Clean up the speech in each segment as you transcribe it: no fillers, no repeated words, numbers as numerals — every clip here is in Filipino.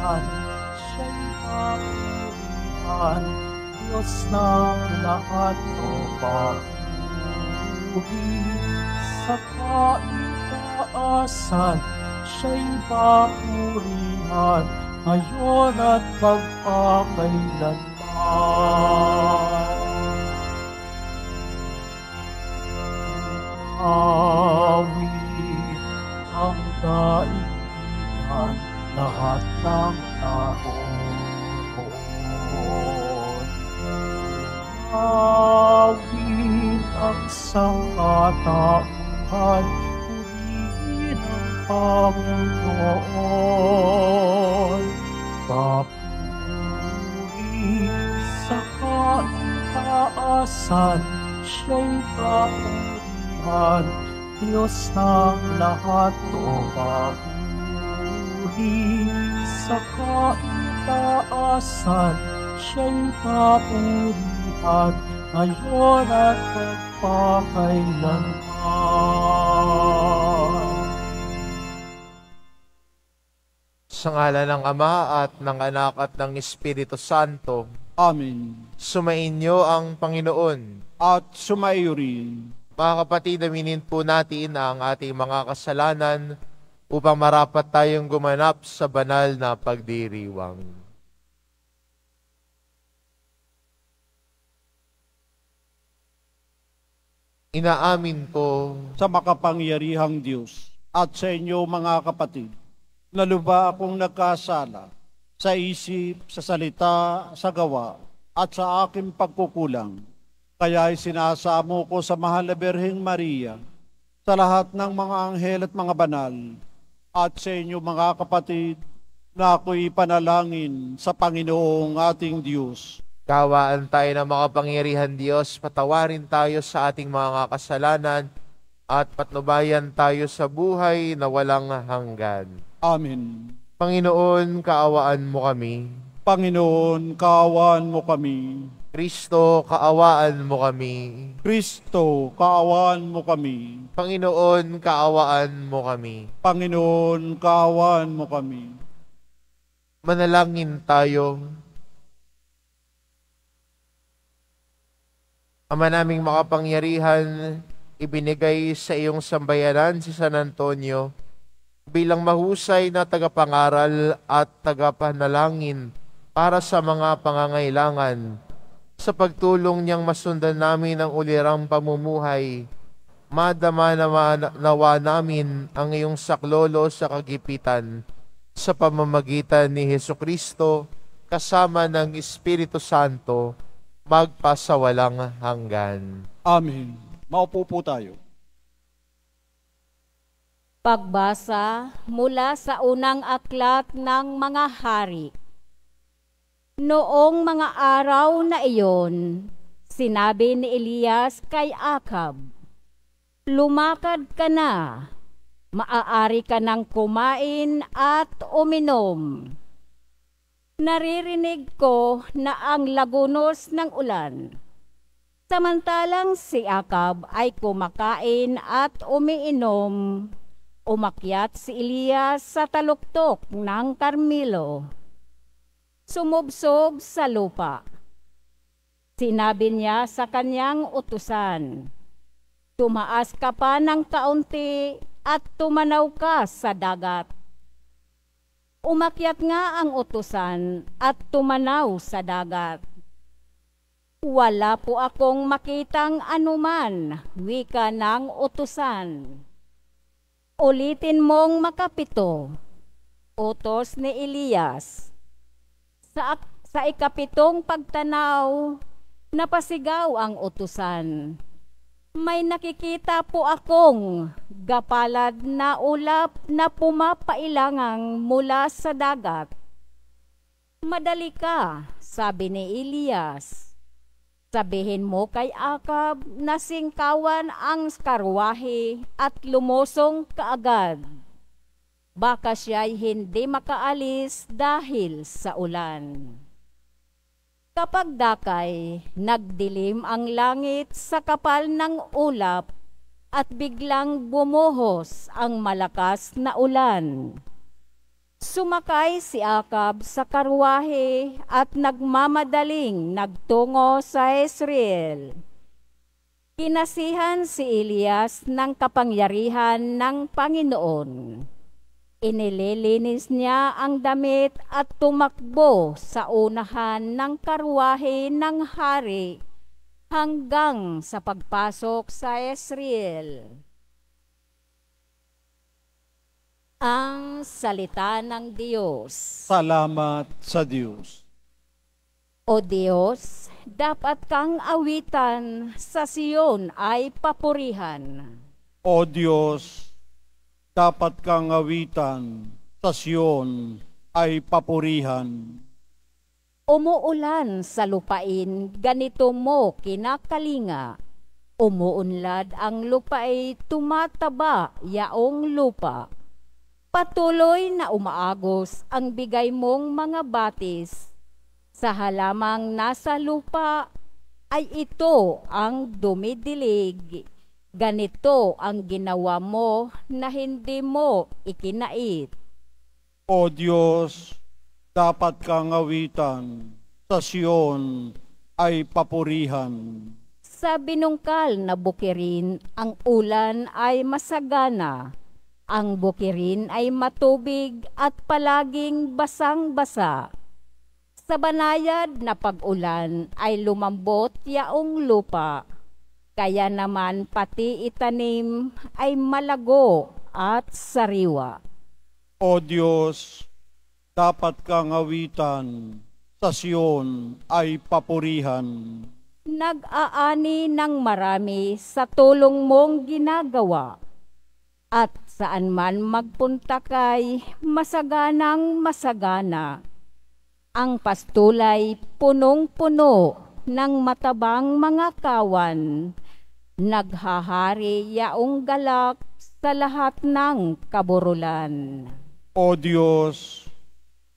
kataasan, siya'y papurihan, Diyos ng lahat o papuri. Sa kaitaasan, siya'y papurihan, ngayon at magpakailanman. Awit ang daigdigan, lahat ng naroon. Awit ang sangkatauhan, purihin ang Panginoon. Papuri sa kaitaasan, siya'y papurihan, Diyos ng lahat o papuri. Sa kaitaasan, siya'y papurihan, ngayon at magpakailanman. Sa ngalan ng Ama at ng Anak at ng Espiritu Santo. Amen. Sumainyo ang Panginoon. At sumaiyo rin. Mga kapatid, aminin po natin ang ating mga kasalanan upang marapat tayong gumanap sa banal na pagdiriwang. Inaamin ko Sa makapangyarihang Diyos at sa inyo mga kapatid, na lubha akong nagkasala sa isip, sa salita, sa gawa, at sa aking pagkukulang. Kaya sinasamo ko sa mahal na Birheng Maria, sa lahat ng mga anghel at mga banal, at sa inyo mga kapatid, na ako'y panalangin sa Panginoong ating Diyos. Kawaan tayo ng makapangyarihan Diyos, patawarin tayo sa ating mga kasalanan at patnubayan tayo sa buhay na walang hanggan. Amen. Panginoon, kaawaan mo kami. Panginoon, kaawaan mo kami. Kristo, kaawaan mo kami. Kristo, kaawaan mo kami. Panginoon, kaawaan mo kami. Panginoon, kaawaan mo kami. Manalangin tayo. Ama naming makapangyarihan, ibinigay sa iyong sambayanan si San Antonio bilang mahusay na tagapangaral at tagapanalangin para sa mga pangangailangan. Sa pagtulong niyang masundan namin ang ulirang pamumuhay, madama nawa namin ang iyong saklolo sa kagipitan sa pamamagitan ni Hesukristo kasama ng Espiritu Santo magpasawalang hanggan. Amen. Maupo po tayo. Pagbasa mula sa unang aklat ng mga hari. Noong mga araw na iyon, sinabi ni Elias kay Akab, "Lumakad ka na, maaari ka nang kumain at uminom. Naririnig ko na ang lagunos ng ulan." Samantalang si Akab ay kumakain at umiinom, umakyat si Elias sa taluktok ng Karmelo. Sumubsob sa lupa. Sinabi niya sa kanyang utusan, "Tumaas ka pa ng kaunti at tumanaw ka sa dagat." Umakyat nga ang utusan at tumanaw sa dagat. "Wala po akong makitang anuman," wika ng utusan. "Ulitin mong makapito," utos ni Elias. Sa ikapitong pagtanaw, napasigaw ang utusan. "May nakikita po akong gapalad na ulap na pumapailangang mula sa dagat." "Madali ka," sabi ni Elias. "Sabihin mo kay Akab na singkawan ang karwahe at lumusong kaagad. Baka siya'y hindi makaalis dahil sa ulan." Kapag dakay, nagdilim ang langit sa kapal ng ulap at biglang bumuhos ang malakas na ulan. Sumakay si Akab sa karwahe at nagmamadaling nagtungo sa Israel. Kinasihan si Elias ng kapangyarihan ng Panginoon. Inililinis niya ang damit at tumakbo sa unahan ng karwahe ng hari hanggang sa pagpasok sa Israel. Ang salita ng Diyos. Salamat sa Diyos. O Diyos, dapat kang awitan, sa Siyon ay papurihan. O Diyos, dapat kang awitan, sa Siyon ay papurihan. Umuulan sa lupain, ganito mo kinakalinga. Umuunlad ang lupain, tumataba yaong lupa. Patuloy na umaagos ang bigay mong mga batis. Sa halamang nasa lupa ay ito ang dumidilig. Ganito ang ginawa mo na hindi mo ikinait. O Diyos, dapat kang awitan, sa Siyon ay papurihan. Sa binungkal na bukirin, ang ulan ay masagana. Ang bukirin ay matubig at palaging basang-basa. Sa banayad na pag-ulan ay lumambot yaong lupa. Kaya naman pati itanim ay malago at sariwa. O Diyos, dapat kang awitan, sa Siyon ay papurihan. Nag-aani ng marami sa tulong mong ginagawa. At saan man magpunta kay masaganang masagana. Ang pastulay punong-puno ng matabang mga kawan. Naghahari yaong galak sa lahat ng kaburulan. O Diyos,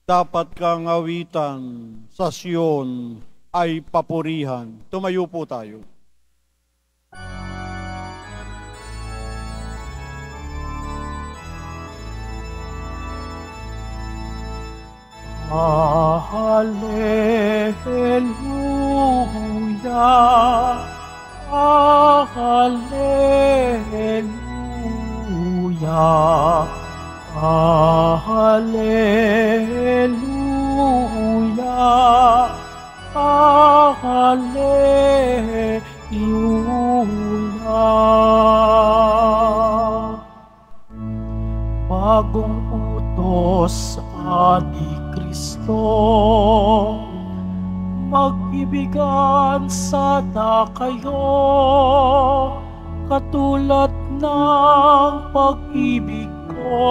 dapat kang awitan, sa Siyon ay papurihan. Tumayo po tayo. Hallelujah, Hallelujah, Hallelujah, Hallelujah. Bagong utos ni Kristo, mag-ibigan sana kayo, katulad ng pag-ibig ko.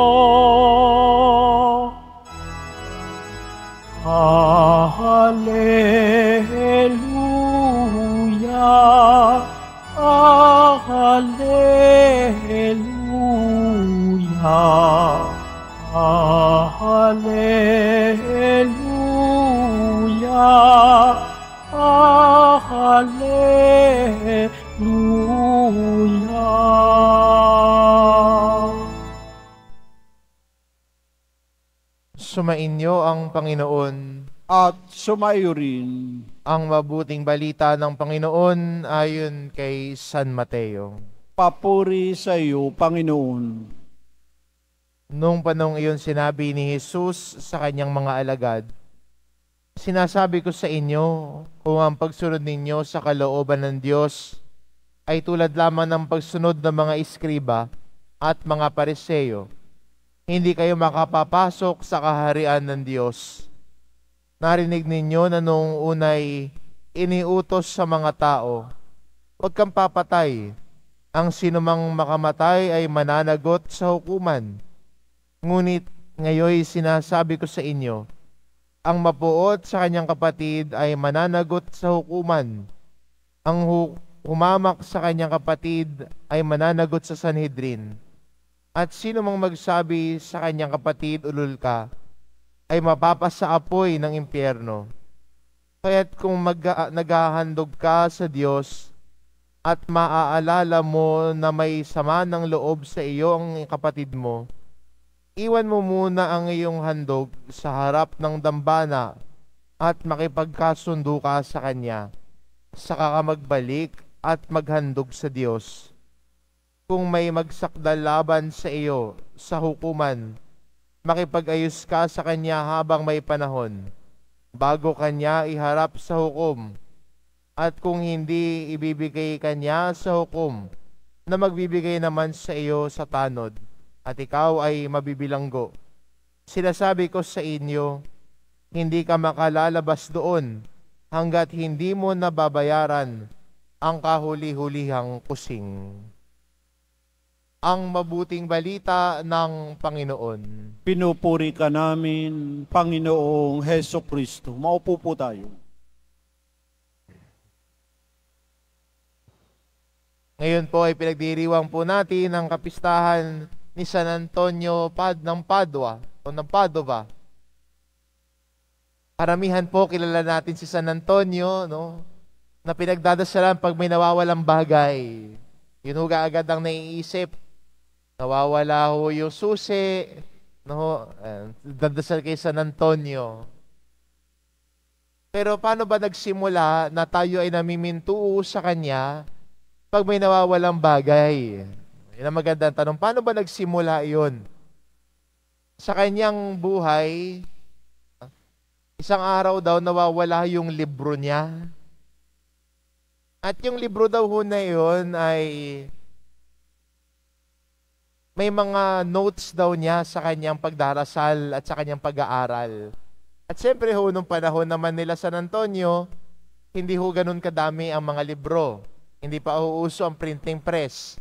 Hallelujah, Hallelujah, Hallelujah, Hallelujah. Sumainyo ang Panginoon. At sumayo rin Ang mabuting balita ng Panginoon ayon kay San Mateo. papuri sa iyo, Panginoon. Nung panahong iyon sinabi ni Jesus sa kanyang mga alagad, "Sinasabi ko sa inyo, kung ang pagsunod ninyo sa kalooban ng Diyos ay tulad lamang ng pagsunod ng mga iskriba at mga pariseyo, hindi kayo makapapasok sa kaharian ng Diyos. Narinig ninyo na noong unay iniutos sa mga tao, huwag kang papatay. Ang sinumang makamatay ay mananagot sa hukuman. Ngunit ngayon sinasabi ko sa inyo, ang mapuot sa kanyang kapatid ay mananagot sa hukuman. Ang humamak sa kanyang kapatid ay mananagot sa Sanhedrin. At sino mang magsabi sa kanyang kapatid, ulol ka, ay mapapasa apoy ng impyerno. Kaya't kung naghahandog ka sa Diyos at maaalala mo na may sama ng loob sa iyo ang kapatid mo, iwan mo muna ang iyong handog sa harap ng dambana at makipagkasundo ka sa kanya, saka ka magbalik at maghandog sa Diyos. Kung may magsakdal laban sa iyo sa hukuman, makipag-ayos ka sa kanya habang may panahon, bago kanya iharap sa hukom. At kung hindi, ibibigay kanya sa hukom, na magbibigay naman sa iyo sa tanod, at ikaw ay mabibilanggo. Sinasabi ko sa inyo, hindi ka makalalabas doon hanggat hindi mo nababayaran ang kahuli-hulihang kusing. Ang mabuting balita ng Panginoon. Pinupuri ka namin, Panginoong Heso Kristo. Maupo po tayo. Ngayon po ay pinagdiriwang po natin ang kapistahan ni San Antonio ng Padua o ng Padova. Karamihan po kilala natin si San Antonio, no, na pinagdadasalan pag may nawawalang bagay. Yun ho agad ang naiisip. Nawawala ho yung susi, no, dadasal kay San Antonio. Pero paano ba nagsimula na tayo ay namimintuo sa kanya pag may nawawalang bagay? Yan ang magandang tanong. Paano ba nagsimula yun? Sa kanyang buhay, isang araw daw nawawala yung libro niya. At yung libro daw ho na yun ay may mga notes daw niya sa kanyang pagdarasal at sa kanyang pag-aaral. At siyempre ho, nung panahon naman nila San Antonio, hindi ho ganun kadami ang mga libro. Hindi pa uuso ang printing press.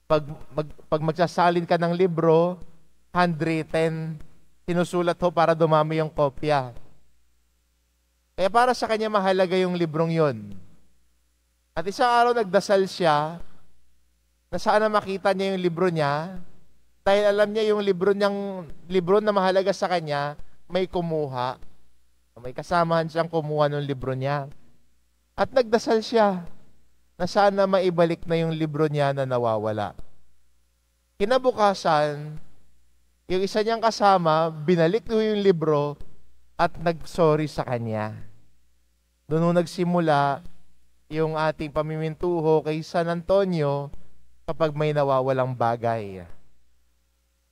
Pag magsasalin ka ng libro, handwritten, sinusulat ho para dumami yung kopya. Kaya para sa kanya mahalaga yung librong yon. At isang araw nagdasal siya na sana makita niya yung libro niya dahil alam niya yung libro na mahalaga sa kanya may kumuha. May kasamahan siyang kumuha ng libro niya. At nagdasal siya na sana maibalik na yung libro niya na nawawala. Kinabukasan, yung isa niyang kasama, binalik ko yung libro at nag-sorry sa kanya. Doon nagsimula yung ating pamimintuho kay San Antonio kapag may nawawalang bagay.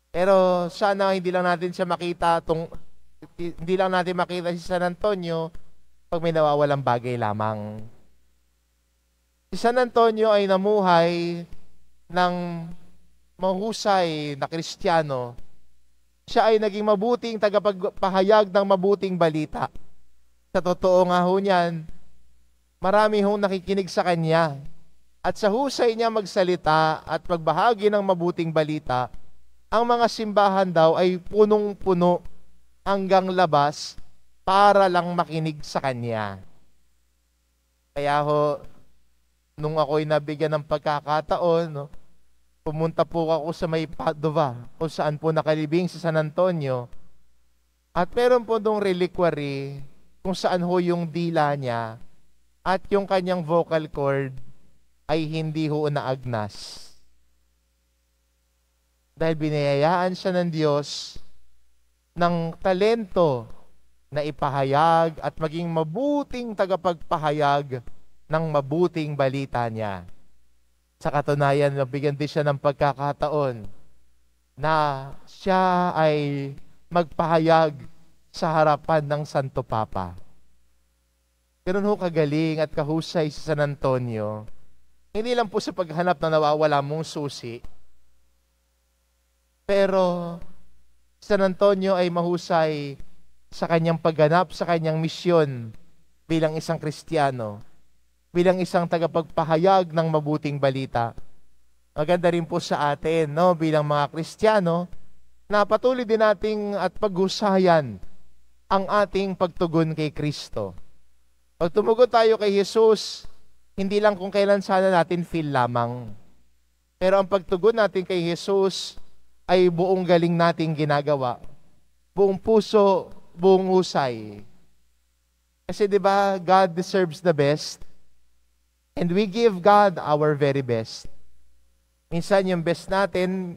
Pero sana hindi lang natin makita si San Antonio pag may nawawalang bagay lamang. Si San Antonio ay namuhay ng mahusay na Kristiyano. Siya ay naging mabuting tagapagpahayag ng mabuting balita. Sa totoo nga ho niyan, marami hong nakikinig sa kanya. At sa husay niya magsalita at magbahagi ng mabuting balita, ang mga simbahan daw ay punong-puno hanggang labas para lang makinig sa kanya. Kaya ho, nung ako'y nabigyan ng pagkakataon, no, pumunta po ako sa may Padova, kung saan po nakalibing si San Antonio. At meron po dong reliquary kung saan ho yung dila niya at yung kanyang vocal cord ay hindi ho naagnas. Dahil binayayaan siya ng Diyos ng talento na ipahayag at maging mabuting tagapagpahayag ng mabuting balita niya. Sa katunayan, nabigyan din siya ng pagkakataon na siya ay magpahayag sa harapan ng Santo Papa. Ganun ho kagaling at kahusay si San Antonio. Hindi lang po sa paghanap na nawawala mong susi, pero San Antonio ay mahusay sa kanyang pagganap, sa kanyang misyon bilang isang Kristiyano, bilang isang tagapagpahayag ng mabuting balita. Maganda rin po sa atin, no, bilang mga Kristiyano, na patuloy din nating at paghusayan ang ating pagtugon kay Kristo. Pag tumugon tayo kay Jesus, hindi lang kung kailan sana natin feel lamang. Pero ang pagtugon natin kay Jesus ay buong galing nating ginagawa. Buong puso, buong husay. Kasi 'di ba, God deserves the best. And we give God our very best. Minsan yung best natin,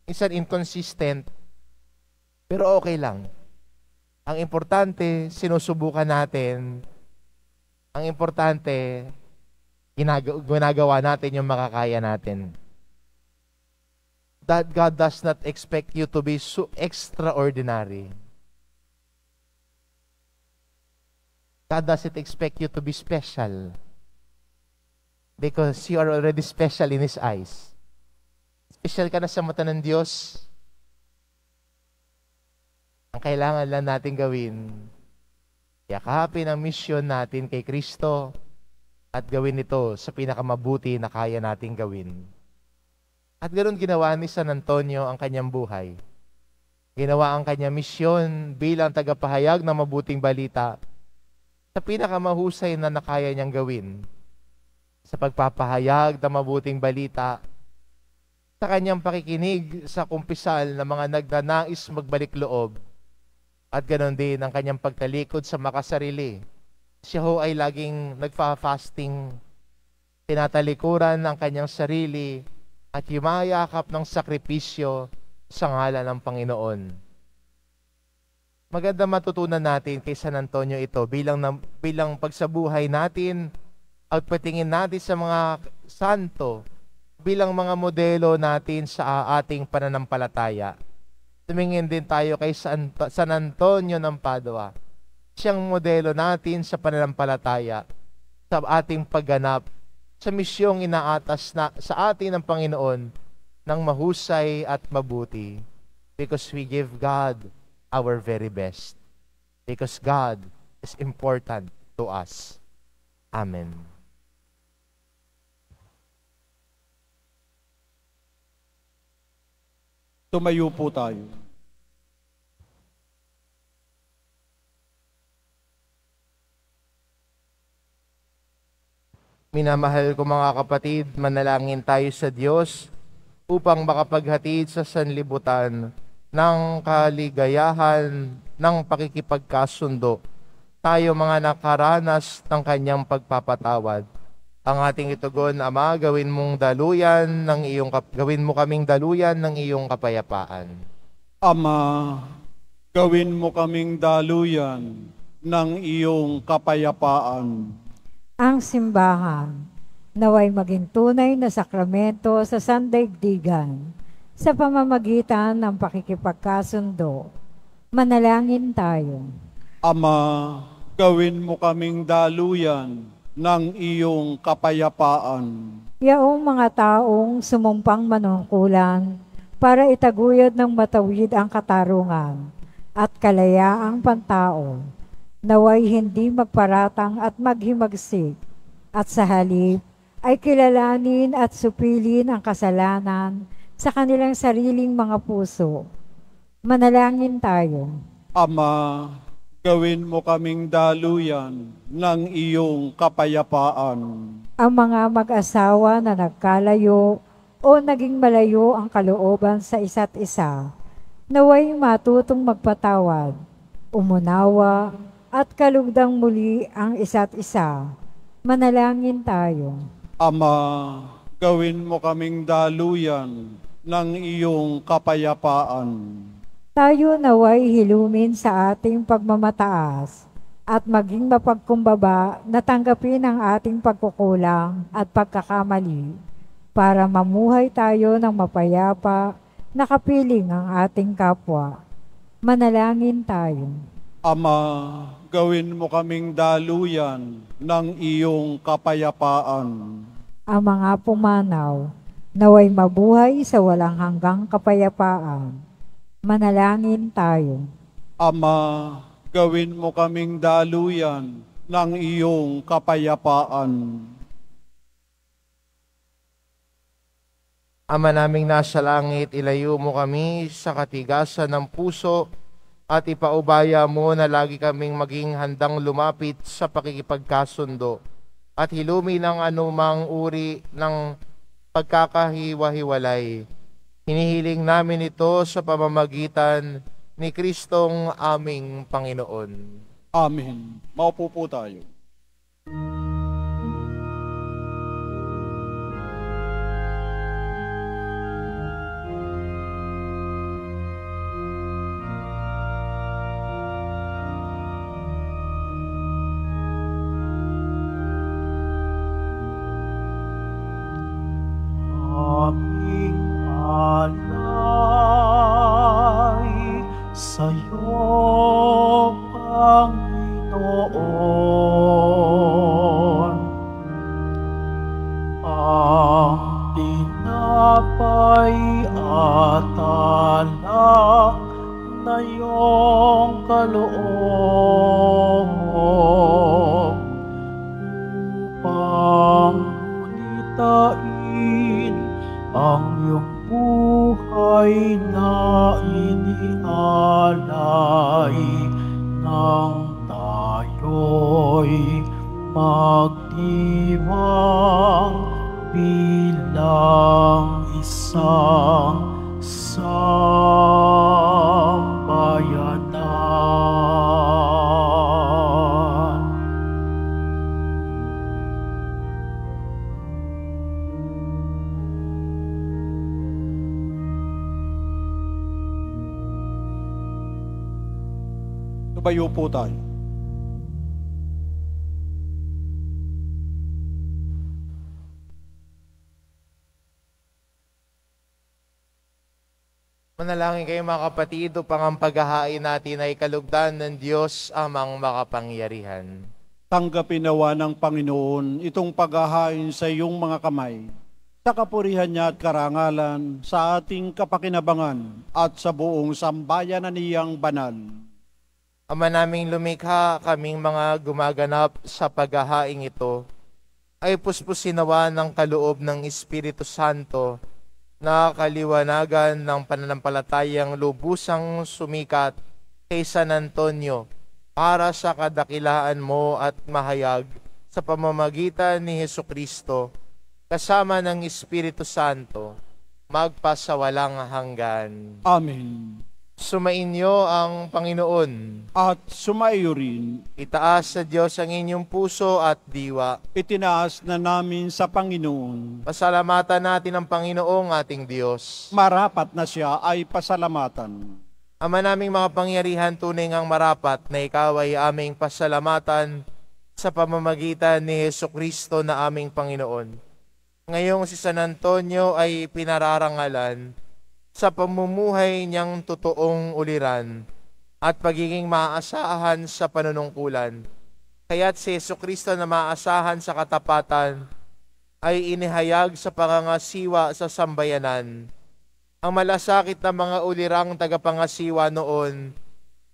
minsan inconsistent. Pero okay lang. Ang importante, sinusubukan natin. Ang importante, ginagawa natin yung makakaya natin. That God does not expect you to be so extraordinary. God doesn't expect you to be special. Because you are already special in His eyes. Special ka na sa mata ng Diyos. Ang kailangan lang natin gawin, yakapin ang misyon natin kay Kristo at gawin ito sa pinakamabuti na kaya nating gawin. At ganoon ginawa ni San Antonio ang kanyang buhay. Ginawa ang kanyang misyon bilang tagapahayag ng mabuting balita sa pinakamahusay na nakaya niyang gawin. Sa pagpapahayag ng mabuting balita, sa kanyang pakikinig sa kumpisal ng mga nagnanais magbalik loob, at ganoon din ang kanyang pagtalikod sa makasarili. Siya ho ay laging nagfa-fasting, tinatalikuran ang kanyang sarili, at yumayakap ng sakripisyo sa ngalan ng Panginoon. Maganda matutunan natin kay San Antonio ito bilang pagsabuhay natin at patingin natin sa mga santo bilang mga modelo natin sa ating pananampalataya. Tumingin din tayo kay San Antonio ng Padua. Siyang modelo natin sa pananampalataya, sa ating pagganap, sa misyong inaatas na sa atin ng Panginoon ng mahusay at mabuti. Because we give God our very best. Because God is important to us. Amen. Tumayo po tayo. Minamahal ko mga kapatid, manalangin tayo sa Diyos upang makapaghatid sa sanlibutan ng kaligayahan ng pakikipagkasundo. Tayo mga nakaranas ng kanyang pagpapatawad. Ang ating itugon, Ama, gawin mo kaming daluyan ng iyong kapayapaan. Ama, gawin mo kaming daluyan ng iyong kapayapaan. Ang simbahan, naway maging tunay na sakramento sa sandaigdigan sa pamamagitan ng pakikipagkasundo. Manalangin tayo. Ama, gawin mo kaming daluyan ng iyong kapayapaan. Yaong mga taong sumumpang manungkulan para itaguyod ng matawid ang katarungan at kalayaang pantao, naway hindi magparatang at maghimagsik, at sa halip ay kilalanin at supilin ang kasalanan sa kanilang sariling mga puso. Manalangin tayo. Ama, gawin mo kaming daluyan ng iyong kapayapaan. Ang mga mag-asawa na nagkalayo o naging malayo ang kalooban sa isa't isa, naway matutong magpatawad, umunawa, at kalugdang muli ang isa't isa. Manalangin tayo. Ama, gawin mo kaming daluyan ng iyong kapayapaan. Tayo naway hilumin sa ating pagmamataas at maging mapagkumbaba na tanggapin ang ating pagkukulang at pagkakamali para mamuhay tayo ng mapayapa na kapiling ang ating kapwa. Manalangin tayo. Ama, gawin mo kaming daluyan ng iyong kapayapaan. Ang mga pumanaw, naway mabuhay sa walang hanggang kapayapaan. Manalangin tayo. Ama, gawin mo kaming daluyan ng iyong kapayapaan. Ama naming nasa langit, ilayo mo kami sa katigasan ng puso at ipaubaya mo na lagi kaming maging handang lumapit sa pakikipagkasundo at hilumi ng anumang uri ng pagkakahiwa-hiwalay. Hinihiling namin ito sa pamamagitan ni Kristong aming Panginoon. Amen. Maupo po tayo. kitain ang iyong buhay na inialay nang tayo'y magdiwang bilang isang sambayanan. Tumayo po tayo. Manalangin kayo mga kapatid upang ang paghahain natin ay kalugdan ng Diyos amang makapangyarihan. Tanggapin nawa ng Panginoon itong paghahain sa iyong mga kamay, sa kapurihan niya at karangalan, sa ating kapakinabangan at sa buong sambayan na niyang banal. Ama naming lumikha, kaming mga gumaganap sa paghahaing ito, ay puspusin nawa ng kaloob ng Espiritu Santo na kaliwanagan ng pananampalatayang lubusang sumikat kay San Antonio para sa kadakilaan mo at mahayag sa pamamagitan ni Hesukristo kasama ng Espiritu Santo magpasawalang hanggan. Amen. Sumainyo ang Panginoon. At sumaiyo rin, Itaas sa Diyos ang inyong puso at diwa. itinaas na namin sa Panginoon. Pasalamatan natin ang Panginoong ating Diyos. Marapat na siya ay pasalamatan. Ama naming makapangyarihan, tunay ngang marapat na ikaw ay aming pasalamatan sa pamamagitan ni Hesukristo na aming Panginoon. Ngayong si San Antonio ay pinararangalan sa pamumuhay niyang totoong uliran at pagiging maaasahan sa panunungkulan. Kaya't si Hesukristo na maaasahan sa katapatan ay inihayag sa pangangasiwa sa sambayanan. Ang malasakit na mga ulirang tagapangasiwa noon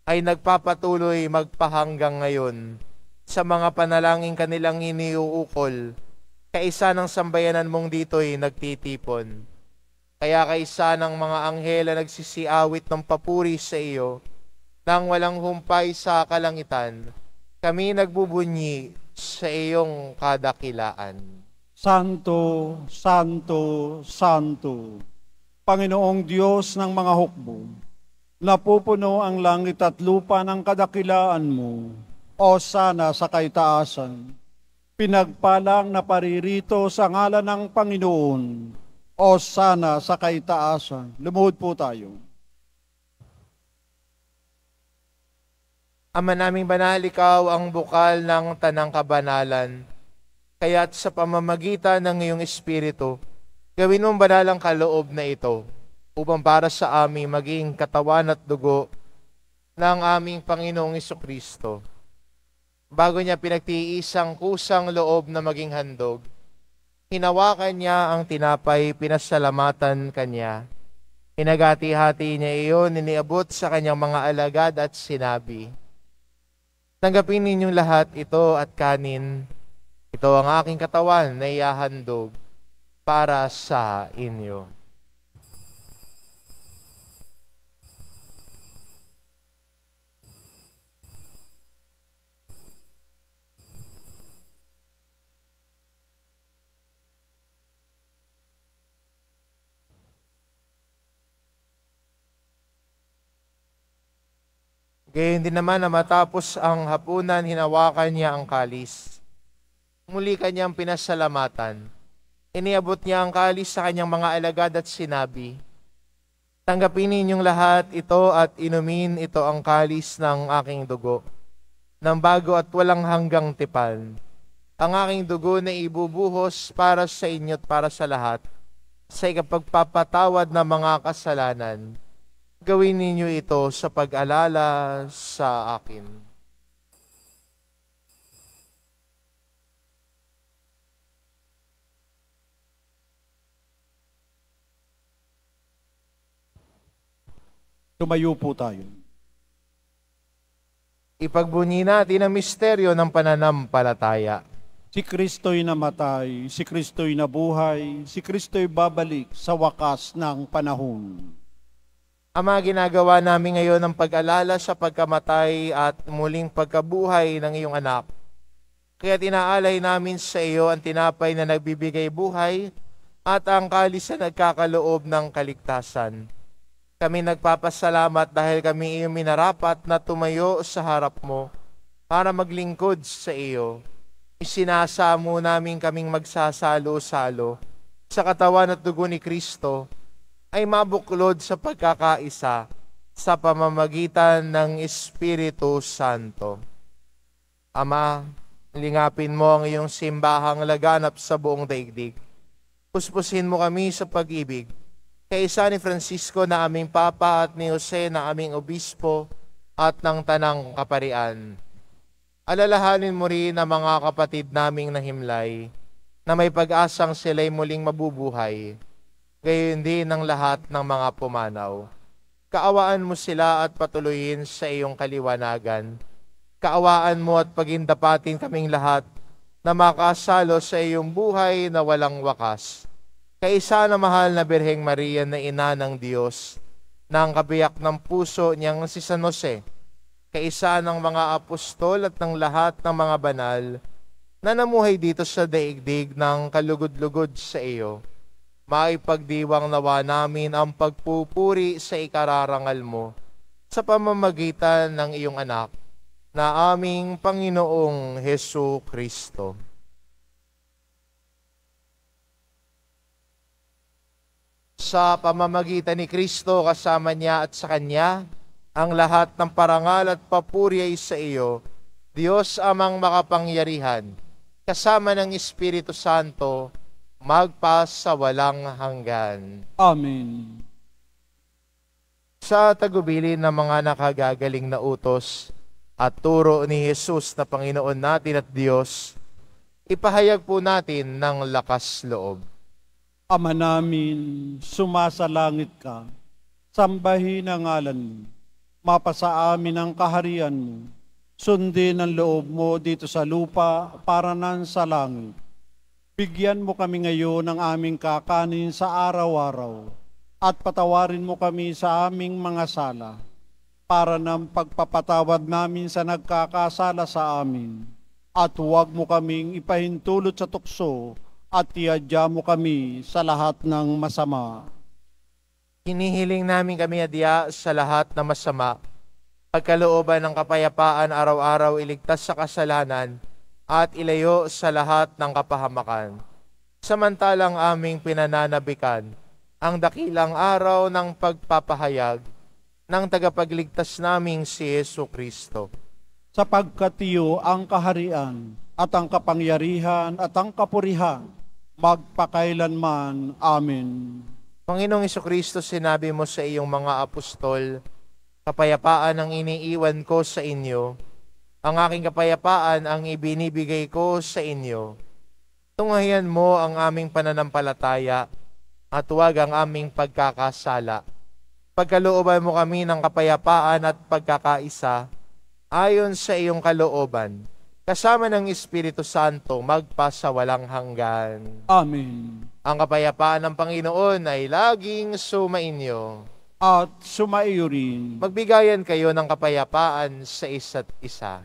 ay nagpapatuloy magpahanggang ngayon sa mga panalangin kanilang iniuukol. Kaisa ng sambayanan mong dito'y nagtitipon. Kaya kaisa ng mga anghel na nagsisiawit ng papuri sa iyo, nang walang humpay sa kalangitan, kami nagbubunyi sa iyong kadakilaan. Santo, Santo, Santo, Panginoong Diyos ng mga hukbo, napupuno ang langit at lupa ng kadakilaan mo, o sana sa kaitaasan. Pinagpalang na paririto sa ngalan ng Panginoon, o sana sa kaitaasan. Lumuhod po tayo. Ama naming banal, ikaw ang bukal ng tanang kabanalan. Kaya't sa pamamagitan ng iyong Espiritu, gawin mong banalang kaloob na ito, upang para sa amin maging katawan at dugo ng aming Panginoong Hesukristo. Bago niya pinagtiisang kusang loob na maging handog, hinawakan niya ang tinapay, pinasalamatan kanya. Hinagati-hati niya iyon, iniabot sa kanyang mga alagad at sinabi, tanggapin ninyong lahat ito at kanin. Ito ang aking katawan na ihahandog para sa inyo. Gayon din naman na matapos ang hapunan, hinawakan niya ang kalis. Muli kanyang pinasalamatan. Iniabot niya ang kalis sa kanyang mga alagad at sinabi, tanggapin ninyong lahat ito at inumin ito ang kalis ng aking dugo, ng bago at walang hanggang tipan. Ang aking dugo na ibubuhos para sa inyo at para sa lahat, sa ikapagpapatawad ng mga kasalanan. Gawin ninyo ito sa pag-alala sa akin. Tumayo po tayo. Ipagbunyi natin ang misteryo ng pananampalataya. Si Kristo'y namatay, si Kristo'y nabuhay, si Kristo'y babalik sa wakas ng panahon. Ama, ginagawa namin ngayon ang pag-alala sa pagkamatay at muling pagkabuhay ng iyong anak. Kaya tinaalay namin sa iyo ang tinapay na nagbibigay buhay at ang kalis na nagkakaloob ng kaligtasan. Kami nagpapasalamat dahil kami iyong minarapat na tumayo sa harap mo para maglingkod sa iyo. Isinasamo namin kaming magsasalo-salo sa katawan at dugo ni Kristo ay mabuklod sa pagkakaisa sa pamamagitan ng Espiritu Santo. Ama, lingapin mo ang iyong simbahang laganap sa buong daigdig. Puspusin mo kami sa pag-ibig. Kaisa ni Francisco na aming Papa at ni Jose na aming Obispo at ng Tanang Kaparian. Alalahanin mo rin ang mga kapatid naming nahimlay na may pag-asang sila'y muling mabubuhay, gayon din ang lahat ng mga pumanaw. Kaawaan mo sila at patuloyin sa iyong kaliwanagan. Kaawaan mo at pagindapatin kaming lahat na makasalo sa iyong buhay na walang wakas. Kaisa na mahal na Birheng Maria na ina ng Diyos, na ang kabiyak ng puso niyang si San Jose, kaisa ng mga apostol at ng lahat ng mga banal na namuhay dito sa daigdig ng kalugod-lugod sa iyo. Maipagdiwang nawa namin ang pagpupuri sa ikararangal mo sa pamamagitan ng iyong anak na aming Panginoong Hesu Kristo. Sa pamamagitan ni Kristo, kasama niya at sa Kanya, ang lahat ng parangal at papuri ay sa iyo, Diyos amang makapangyarihan, kasama ng Espiritu Santo, magpa sa walang hanggan. Amen. Sa tagubilin ng mga nakagagaling na utos at turo ni Jesus na Panginoon natin at Diyos, ipahayag po natin ng lakas loob. Ama namin, sumasalangit ka, sambahin ang ngalan mo. Mapasa amin ang kaharian mo. Sundin ang loob mo dito sa lupa para nan sa langit. Bigyan mo kami ngayon ng aming kakanin sa araw-araw at patawarin mo kami sa aming mga sala para ng pagpapatawad namin sa nagkakasala sa amin. At huwag mo kaming ipahintulot sa tukso at iadya mo kami sa lahat ng masama. Hinihiling namin kami adya sa lahat na masama, pagkalooban ng kapayapaan araw-araw iligtas sa kasalanan at ilayo sa lahat ng kapahamakan. Samantalang aming pinananabikan ang dakilang araw ng pagpapahayag ng tagapagligtas naming si Yesu Kristo. Sapagkat iyo ang kaharian at ang kapangyarihan at ang kapurihan, magpakailanman. Amen. Panginoong Jesucristo, sinabi mo sa iyong mga apostol, kapayapaan ang iniiwan ko sa inyo, ang aking kapayapaan ang ibinibigay ko sa inyo. Tunghayan mo ang aming pananampalataya at huwag ang aming pagkakasala. Pagkalooban mo kami ng kapayapaan at pagkakaisa, ayon sa iyong kalooban, kasama ng Espiritu Santo, magpa sa walang hanggan. Amen. Ang kapayapaan ng Panginoon ay laging sumainyo. At sumaiyo rin. Magbigayan kayo ng kapayapaan sa isa't isa.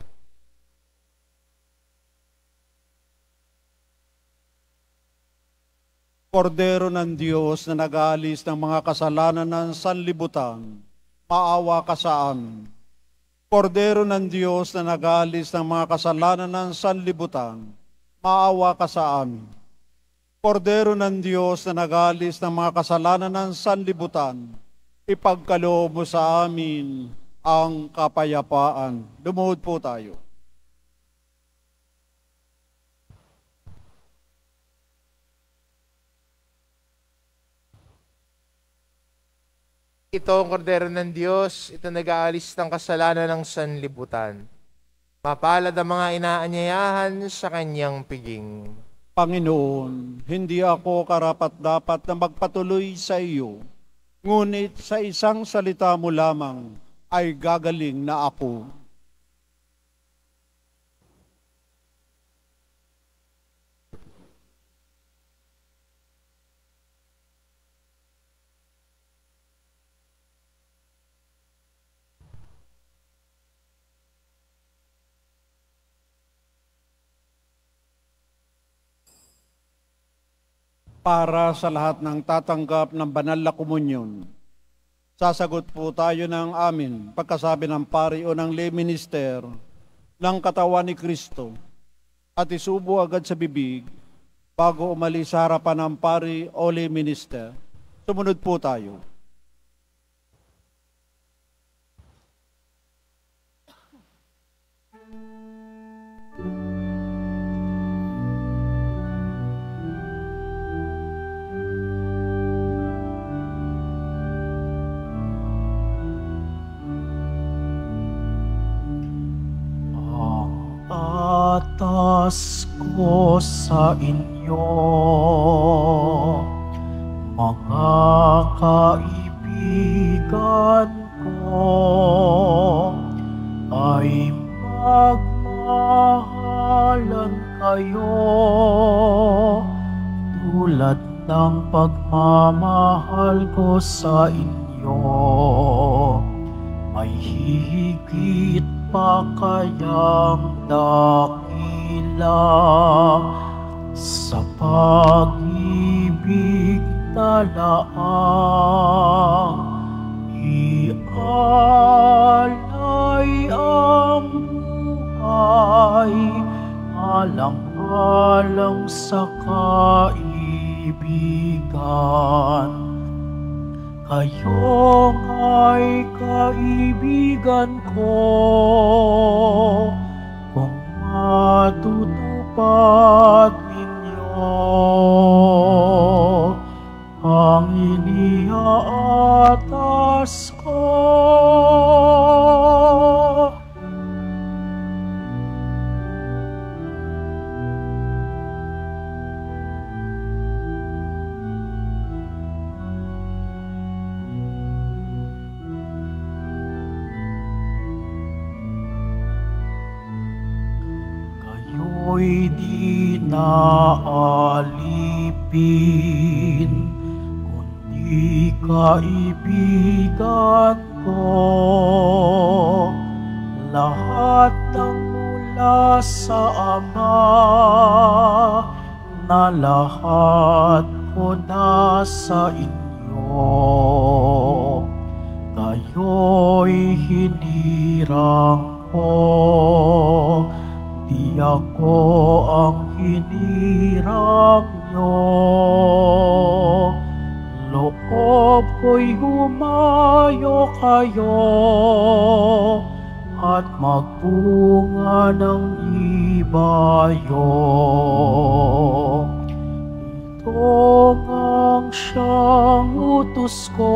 Kordero ng Diyos na nag-aalis ng mga kasalanan ng sanlibutan, maawa ka sa amin. Kordero ng Diyos na nag-aalis ng mga kasalanan ng sanlibutan, maawa ka sa amin. Kordero ng Diyos na nag-aalis ng mga kasalanan ng sanlibutan, ipagkaloob mo sa amin ang kapayapaan. Lumuhod po tayo. Ito ang kordero ng Diyos, ito nag-aalis ng kasalanan ng sanlibutan. Mapalad ang mga inaanyayahan sa kanyang piging. Panginoon, hindi ako karapat-dapat na magpatuloy sa iyo, ngunit sa isang salita mo lamang ay gagaling na ako. para sa lahat ng tatanggap ng banal na komunyon. Sasagot po tayo ng amin pagkasabi ng pari o ng lay minister ng katawan ni Kristo at isubo agad sa bibig bago umalis sa harapan ng pari o lay minister. Sumunod po tayo. Atas ko sa inyo, mga kaibigan ko, ay magmahalan kayo tulad ng pagmamahal ko sa inyo. May higit pa kayang dakila sa pag-ibig na laang ialay ang buhay alang-alang sa kaibigan. Kayo ay kaibigan ko kung matutupad ninyo ang iniaatas ko. Kayo'y di naalipin, kundi kaibigan ko. Lahat ng mula sa Ama, na lahat ko na sa inyo. Kayo'y hinirang ko, di ako ang hinirang nyo. Loob ko'y humayo kayo at magbunga ng ibayo. Ito ang siyang utos ko,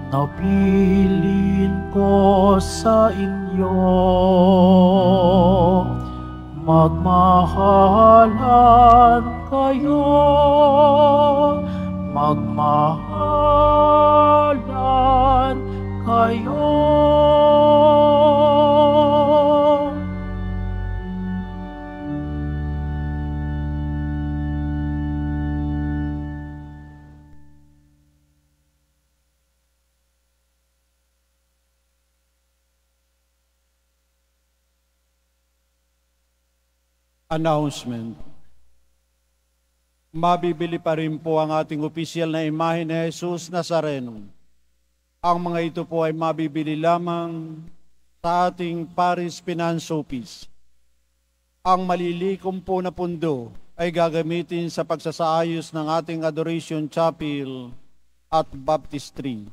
nabilin ko sa inyo. Magmahalan kayo, magmahalan kayo. Announcement. Mabibili pa rin po ang ating opisyal na imahe ni Jesus Nazareno. Ang mga ito po ay mabibili lamang sa ating Paris Finance Office. Ang malilikom po na pundo ay gagamitin sa pagsasaayos ng ating Adoration Chapel at Baptistry.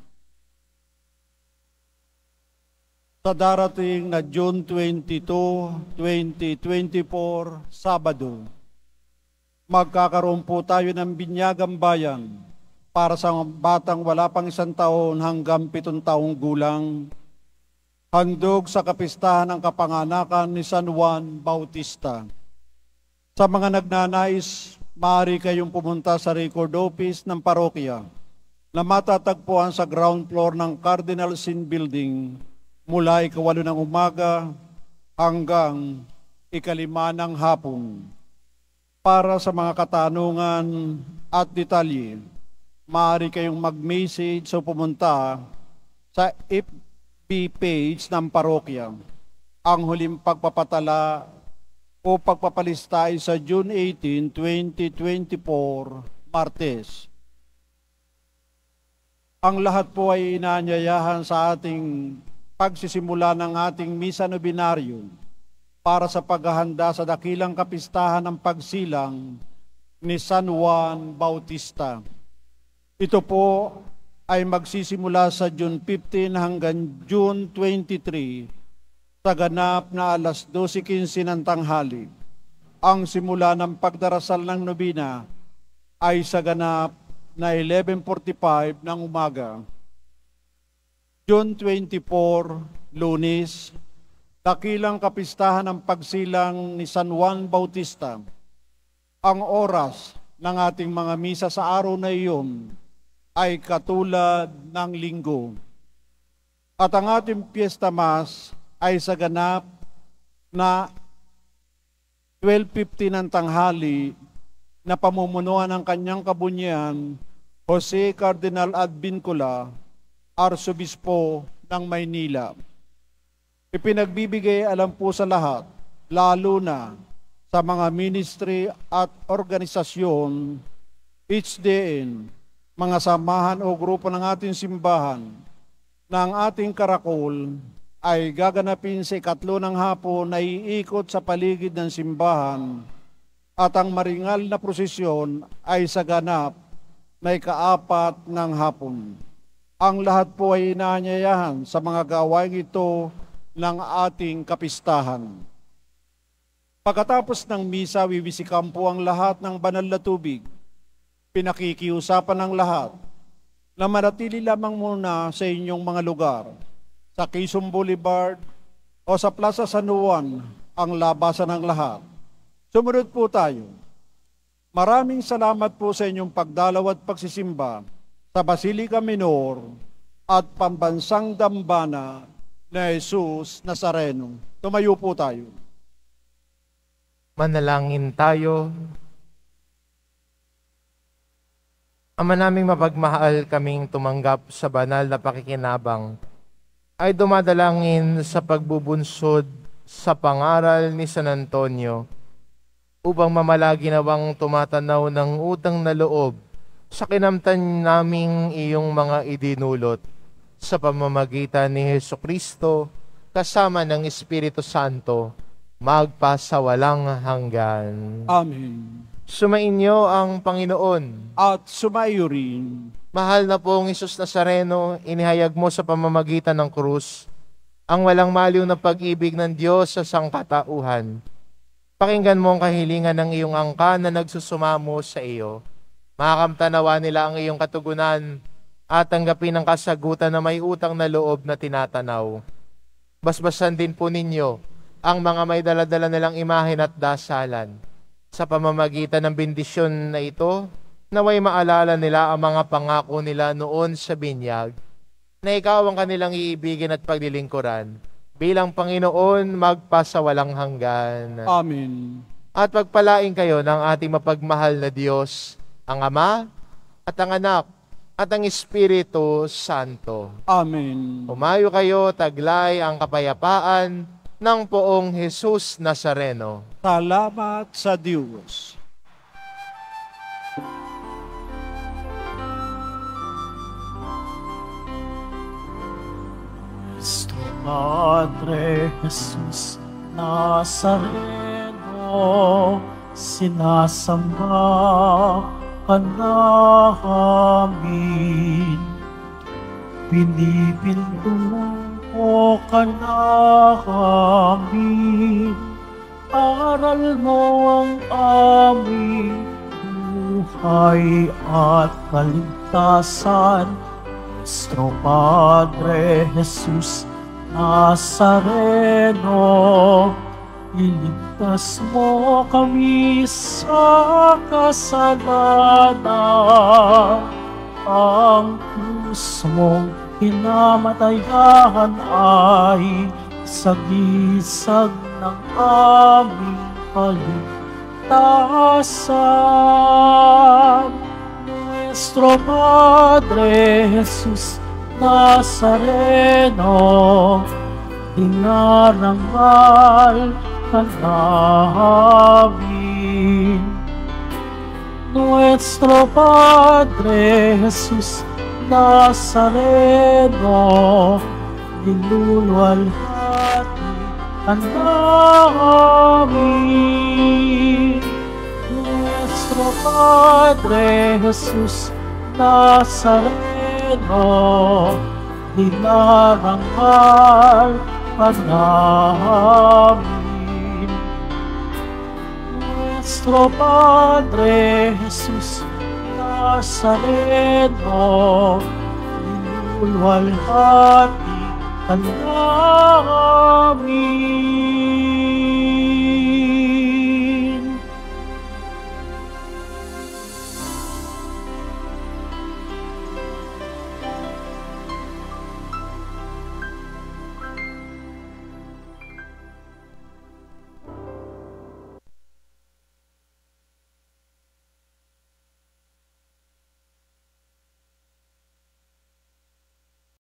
Sa darating na June 22, 2024, Sabado, magkakaroon po tayo ng binyagang bayan para sa batang wala pang 1 taon hanggang 7 taong gulang, handog sa kapistahan ng kapanganakan ni San Juan Bautista. Sa mga nagnanais, maaari kayong pumunta sa record office ng parokya na matatagpuan sa ground floor ng Cardinal Sin Building mula 8:00 ng umaga hanggang 5:00 ng hapon. Para sa mga katanungan at detalye, maaari kayong mag-message o pumunta sa FB page ng parokya. Ang huling pagpapatala o pagpapalistay sa June 18, 2024, Martes. Ang lahat po ay inaanyayahan sa ating pagsisimula ng ating Misa Novenario para sa paghahanda sa dakilang kapistahan ng pagsilang ni San Juan Bautista. Ito po ay magsisimula sa June 15 hanggang June 23 sa ganap na alas 12:15 ng tanghali. Ang simula ng pagdarasal ng nobina ay sa ganap na 11:45 ng umaga. June 24, Lunes, dakilang kapistahan ng pagsilang ni San Juan Bautista. Ang oras ng ating mga misa sa araw na iyon ay katulad ng linggo. At ang ating Fiesta Mass ay sa ganap na 12:50 ng tanghali na pamumunuan ng kanyang kabunyihan, Jose Cardinal Advincula, Arsobispo ng Maynila. Ipinagbibigay alam po sa lahat, lalo na sa mga ministry at organisasyon, HDN, mga samahan o grupo ng ating simbahan, na ang ating karakol ay gaganapin sa 3 ng hapon na iikot sa paligid ng simbahan at ang maringal na prosesyon ay sa ganap na 4 ng hapon. Ang lahat po ay inaanyayahan sa mga gawain ito ng ating kapistahan. Pagkatapos ng misa, wiwisikan po ang lahat ng banal na tubig. Pinakikiusapan ng lahat na manatili lamang muna sa inyong mga lugar, sa Quezon Boulevard o sa Plaza San Juan, ang labasan ng lahat. Sumunod po tayo. Maraming salamat po sa inyong pagdalaw at pagsisimba sa Basilica Minor at Pambansang Dambana na Jesus Nazareno. Tumayo po tayo. Manalangin tayo. Ama naming mapagmahal, kaming tumanggap sa banal na pakikinabang ay dumadalangin sa pagbubunsod sa pangaral ni San Antonio upang mamalagi nawang tumatanaw ng utang na loob sa kinamtan naming iyong mga idinulot sa pamamagitan ni Jesucristo kasama ng Espiritu Santo magpasawalang hanggan. Amen. Sumainyo ang Panginoon. At sumayo rin. Mahal na pong Jesus Nazareno, inihayag mo sa pamamagitan ng krus ang walang maliw na pag-ibig ng Diyos sa sangkatauhan. Pakinggan mo ang kahilingan ng iyong angka na nagsusumamo sa iyo. Makakamtanawa nila ang iyong katugunan at tanggapin ang kasagutan na may utang na loob na tinatanaw. Basbasan din po ninyo ang mga may daladala nilang imahen at dasalan. Sa pamamagitan ng bendisyon na ito, naway maalala nila ang mga pangako nila noon sa binyag, na ikaw ang kanilang iibigin at paglilingkuran, bilang Panginoon magpasawalang hanggan. Amen. At pagpalain kayo ng ating mapagmahal na Diyos, ang Ama, at ang Anak, at ang Espiritu Santo. Amen. Umayo kayo, taglay ang kapayapaan ng poong Jesus Nazareno. Salamat sa Diyos. Cristo Padre Jesus Nazareno, sinasamba ka namin. Pinipintuho ka namin. Aral mo ang aming buhay at kaligtasan. Nuestro Padre Jesus Nazareno, iligtas mo kami sa kasalanan. Ang krus mong hinamatayan ay sagisag ng aming kaligtasan. Nuestro Padre Jesus Nazareno, dinarangal ka namin. Nuestro Padre Jesus Nazareno, niluluwalhati ka namin. Nuestro Padre Jesus Nazareno, dinarangal ka namin. Nuestro Padre Jesus Nazareno, niluluwalhati ka namin.